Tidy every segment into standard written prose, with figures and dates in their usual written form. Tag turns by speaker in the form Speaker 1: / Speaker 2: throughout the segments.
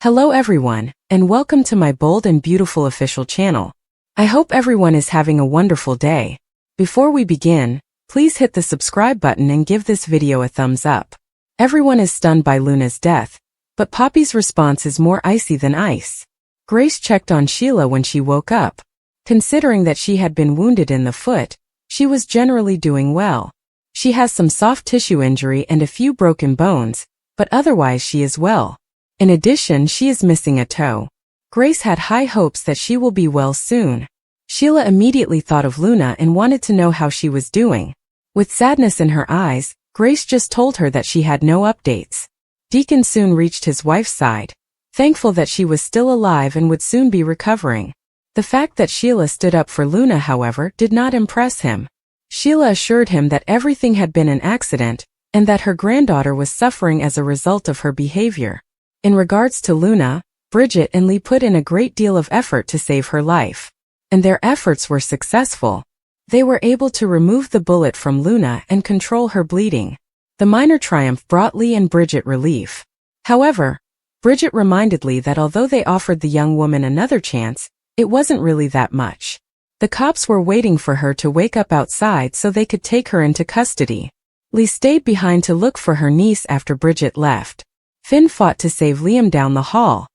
Speaker 1: Hello everyone, and welcome to my bold and beautiful official channel. I hope everyone is having a wonderful day. Before we begin, please hit the subscribe button and give this video a thumbs up. Everyone is stunned by Luna's death, but Poppy's response is more icy than ice. Grace checked on Sheila when she woke up. Considering that she had been wounded in the foot, she was generally doing well. She has some soft tissue injury and a few broken bones, but otherwise she is well. In addition, she is missing a toe. Grace had high hopes that she will be well soon. Sheila immediately thought of Luna and wanted to know how she was doing. With sadness in her eyes, Grace just told her that she had no updates. Deacon soon reached his wife's side, thankful that she was still alive and would soon be recovering. The fact that Sheila stood up for Luna, however, did not impress him. Sheila assured him that everything had been an accident, and that her granddaughter was suffering as a result of her behavior. In regards to Luna, Bridget and Lee put in a great deal of effort to save her life. And their efforts were successful. They were able to remove the bullet from Luna and control her bleeding. The minor triumph brought Lee and Bridget relief. However, Bridget reminded Lee that although they offered the young woman another chance, it wasn't really that much. The cops were waiting for her to wake up outside so they could take her into custody. Lee stayed behind to look for her niece after Bridget left. Finn fought to save Liam down the hall.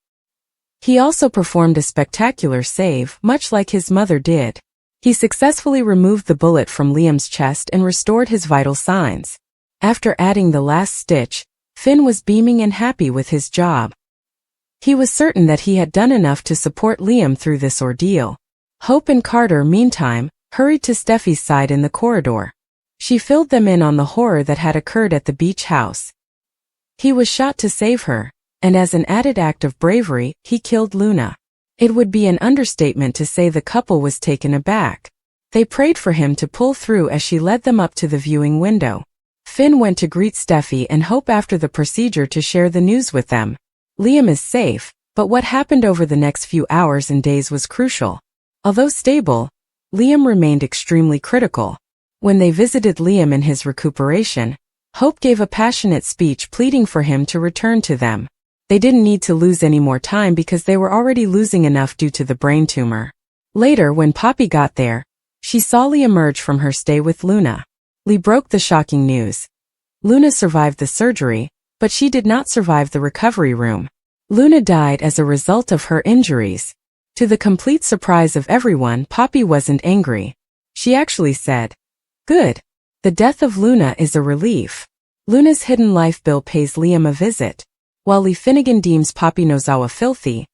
Speaker 1: He also performed a spectacular save, much like his mother did. He successfully removed the bullet from Liam's chest and restored his vital signs. After adding the last stitch, Finn was beaming and happy with his job. He was certain that he had done enough to support Liam through this ordeal. Hope and Carter, meantime, hurried to Steffi's side in the corridor. She filled them in on the horror that had occurred at the beach house. He was shot to save her, and as an added act of bravery, he killed Luna. It would be an understatement to say the couple was taken aback. They prayed for him to pull through as she led them up to the viewing window. Finn went to greet Steffi and Hope after the procedure to share the news with them. Liam is safe, but what happened over the next few hours and days was crucial. Although stable, Liam remained extremely critical. When they visited Liam in his recuperation, Hope gave a passionate speech pleading for him to return to them. They didn't need to lose any more time because they were already losing enough due to the brain tumor. Later, when Poppy got there, she saw Lee emerge from her stay with Luna. Lee broke the shocking news. Luna survived the surgery, but she did not survive the recovery room. Luna died as a result of her injuries. To the complete surprise of everyone, Poppy wasn't angry. She actually said, "Good. The death of Luna is a relief." Luna's hidden life bill pays Liam a visit. While Lee Finnegan deems Poppy Nozawa filthy,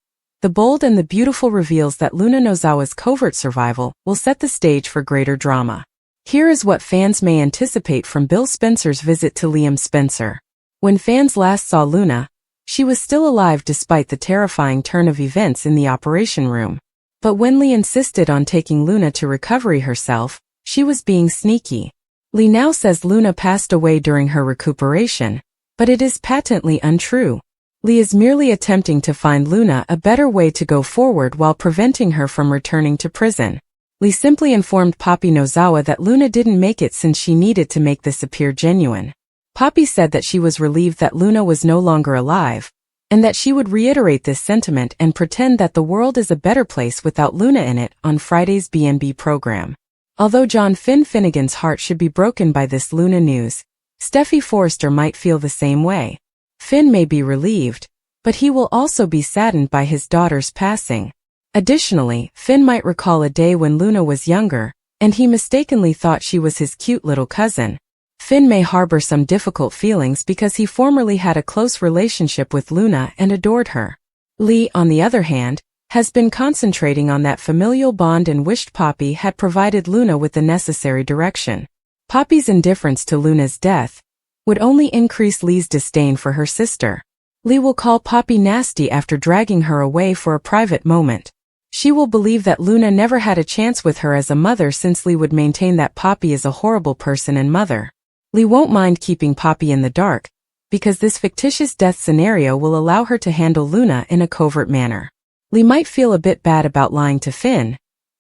Speaker 1: the bold and the beautiful reveals that Luna Nozawa's covert survival will set the stage for greater drama. Here is what fans may anticipate from Bill Spencer's visit to Liam Spencer. When fans last saw Luna, she was still alive despite the terrifying turn of events in the operation room. But when Lee insisted on taking Luna to recovery herself, she was being sneaky. Lee now says Luna passed away during her recuperation, but it is patently untrue. Lee is merely attempting to find Luna a better way to go forward while preventing her from returning to prison. Lee simply informed Poppy Nozawa that Luna didn't make it since she needed to make this appear genuine. Poppy said that she was relieved that Luna was no longer alive, and that she would reiterate this sentiment and pretend that the world is a better place without Luna in it on Friday's B&B program. Although John Finnegan's heart should be broken by this Luna news, Steffi Forrester might feel the same way. Finn may be relieved, but he will also be saddened by his daughter's passing. Additionally, Finn might recall a day when Luna was younger, and he mistakenly thought she was his cute little cousin. Finn may harbor some difficult feelings because he formerly had a close relationship with Luna and adored her. Lee, on the other hand, has been concentrating on that familial bond and wished Poppy had provided Luna with the necessary direction. Poppy's indifference to Luna's death would only increase Lee's disdain for her sister. Lee will call Poppy nasty after dragging her away for a private moment. She will believe that Luna never had a chance with her as a mother since Lee would maintain that Poppy is a horrible person and mother. Lee won't mind keeping Poppy in the dark, because this fictitious death scenario will allow her to handle Luna in a covert manner. Lee might feel a bit bad about lying to Finn,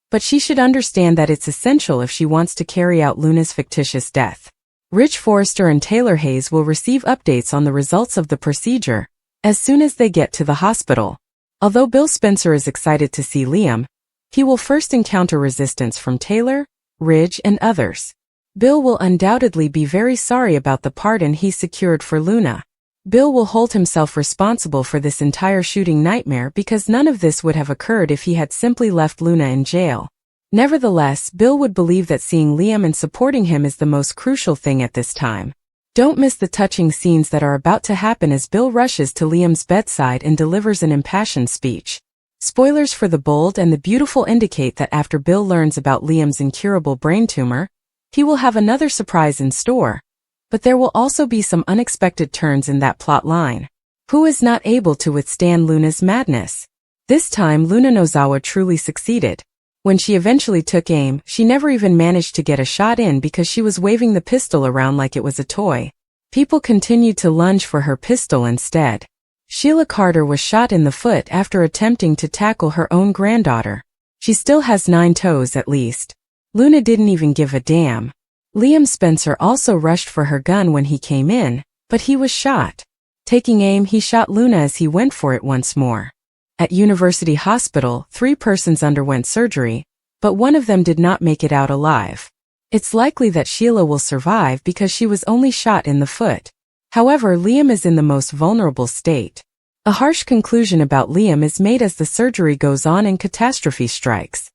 Speaker 1: but she should understand that it's essential if she wants to carry out Luna's fictitious death. Rich Forrester and Taylor Hayes will receive updates on the results of the procedure, as soon as they get to the hospital. Although Bill Spencer is excited to see Liam, he will first encounter resistance from Taylor, Ridge, and others. Bill will undoubtedly be very sorry about the pardon he secured for Luna. Bill will hold himself responsible for this entire shooting nightmare because none of this would have occurred if he had simply left Luna in jail. Nevertheless, Bill would believe that seeing Liam and supporting him is the most crucial thing at this time. Don't miss the touching scenes that are about to happen as Bill rushes to Liam's bedside and delivers an impassioned speech. Spoilers for The Bold and the Beautiful indicate that after Bill learns about Liam's incurable brain tumor, he will have another surprise in store. But there will also be some unexpected turns in that plot line. Who is not able to withstand Luna's madness? This time Luna Nozawa truly succeeded. When she eventually took aim, she never even managed to get a shot in because she was waving the pistol around like it was a toy. People continued to lunge for her pistol instead. Sheila Carter was shot in the foot after attempting to tackle her own granddaughter. She still has 9 toes at least. Luna didn't even give a damn. Liam Spencer also rushed for her gun when he came in, but he was shot. Taking aim, he shot Luna as he went for it once more. At University Hospital, 3 persons underwent surgery, but one of them did not make it out alive. It's likely that Sheila will survive because she was only shot in the foot. However, Liam is in the most vulnerable state. A harsh conclusion about Liam is made as the surgery goes on and catastrophe strikes.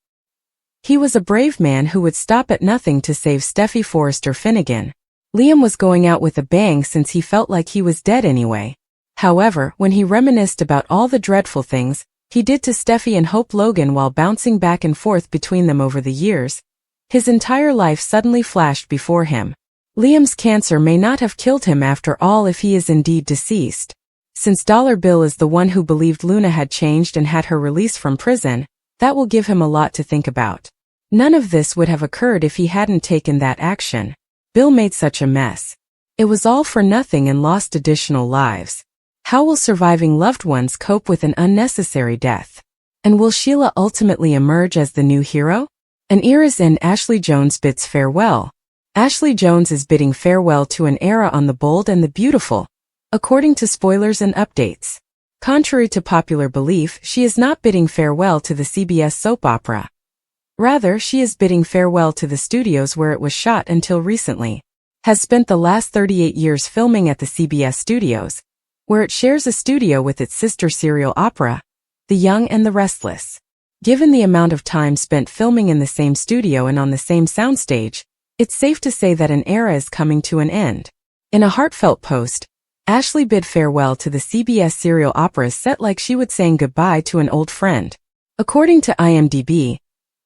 Speaker 1: He was a brave man who would stop at nothing to save Steffi Forrester Finnegan. Liam was going out with a bang since he felt like he was dead anyway. However, when he reminisced about all the dreadful things he did to Steffi and Hope Logan while bouncing back and forth between them over the years, his entire life suddenly flashed before him. Liam's cancer may not have killed him after all if he is indeed deceased. Since Dollar Bill is the one who believed Luna had changed and had her release from prison, that will give him a lot to think about. None of this would have occurred if he hadn't taken that action. Bill made such a mess. It was all for nothing and lost additional lives. How will surviving loved ones cope with an unnecessary death? And will Sheila ultimately emerge as the new hero? An era's end. Ashley Jones bids farewell. Ashley Jones is bidding farewell to an era on The Bold and the Beautiful, according to spoilers and updates. Contrary to popular belief, she is not bidding farewell to the CBS soap opera. Rather, she is bidding farewell to the studios where it was shot until recently. Has spent the last 38 years filming at the CBS studios, where it shares a studio with its sister serial opera, The Young and the Restless. Given the amount of time spent filming in the same studio and on the same soundstage, it's safe to say that an era is coming to an end. In a heartfelt post, Ashley bid farewell to the CBS serial operas set like she would saying goodbye to an old friend. According to IMDb,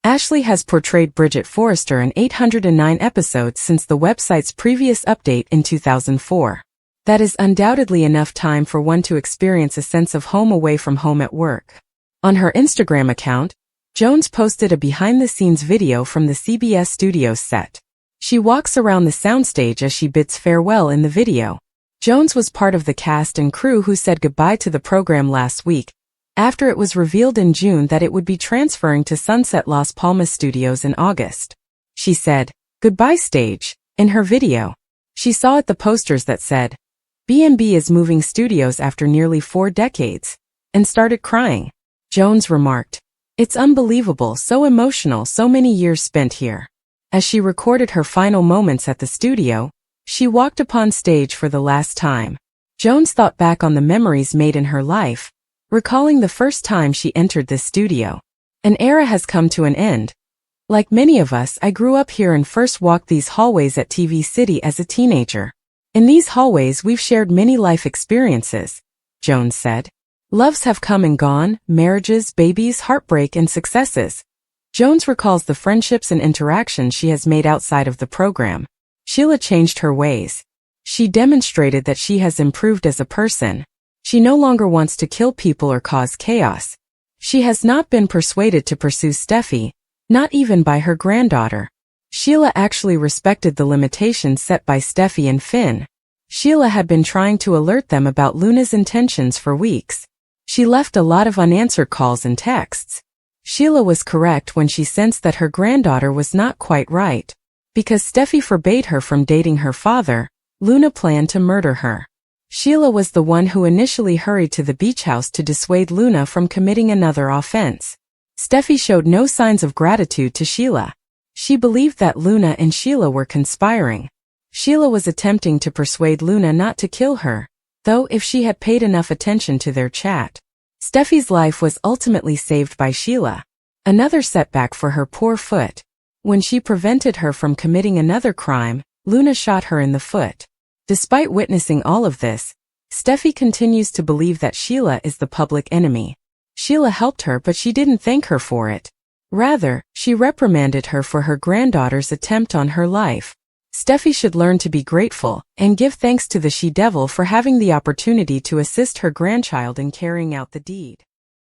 Speaker 1: Ashley has portrayed Bridget Forrester in 809 episodes since the website's previous update in 2004. That is undoubtedly enough time for one to experience a sense of home away from home at work. On her Instagram account, Jones posted a behind-the-scenes video from the CBS studios set. She walks around the soundstage as she bids farewell in the video. Jones was part of the cast and crew who said goodbye to the program last week, after it was revealed in June that it would be transferring to Sunset Las Palmas Studios in August. She said, "Goodbye stage," in her video. She saw at the posters that said, "B&B is moving studios after nearly 4 decades," and started crying. Jones remarked, "It's unbelievable, so emotional, so many years spent here." As she recorded her final moments at the studio, she walked upon stage for the last time. Jones thought back on the memories made in her life, recalling the first time she entered this studio. An era has come to an end. Like many of us, I grew up here and first walked these hallways at TV City as a teenager. In these hallways we've shared many life experiences, Jones said. Loves have come and gone, marriages, babies, heartbreak, and successes. Jones recalls the friendships and interactions she has made outside of the program. Sheila changed her ways. She demonstrated that she has improved as a person. She no longer wants to kill people or cause chaos. She has not been persuaded to pursue Steffi, not even by her granddaughter. Sheila actually respected the limitations set by Steffi and Finn. Sheila had been trying to alert them about Luna's intentions for weeks. She left a lot of unanswered calls and texts. Sheila was correct when she sensed that her granddaughter was not quite right. Because Steffi forbade her from dating her father, Luna planned to murder her. Sheila was the one who initially hurried to the beach house to dissuade Luna from committing another offense. Steffi showed no signs of gratitude to Sheila. She believed that Luna and Sheila were conspiring. Sheila was attempting to persuade Luna not to kill her, though if she had paid enough attention to their chat. Steffi's life was ultimately saved by Sheila. Another setback for her poor foot. When she prevented her from committing another crime, Luna shot her in the foot. Despite witnessing all of this, Steffi continues to believe that Sheila is the public enemy. Sheila helped her, but she didn't thank her for it. Rather, she reprimanded her for her granddaughter's attempt on her life. Steffi should learn to be grateful and give thanks to the she-devil for having the opportunity to assist her grandchild in carrying out the deed.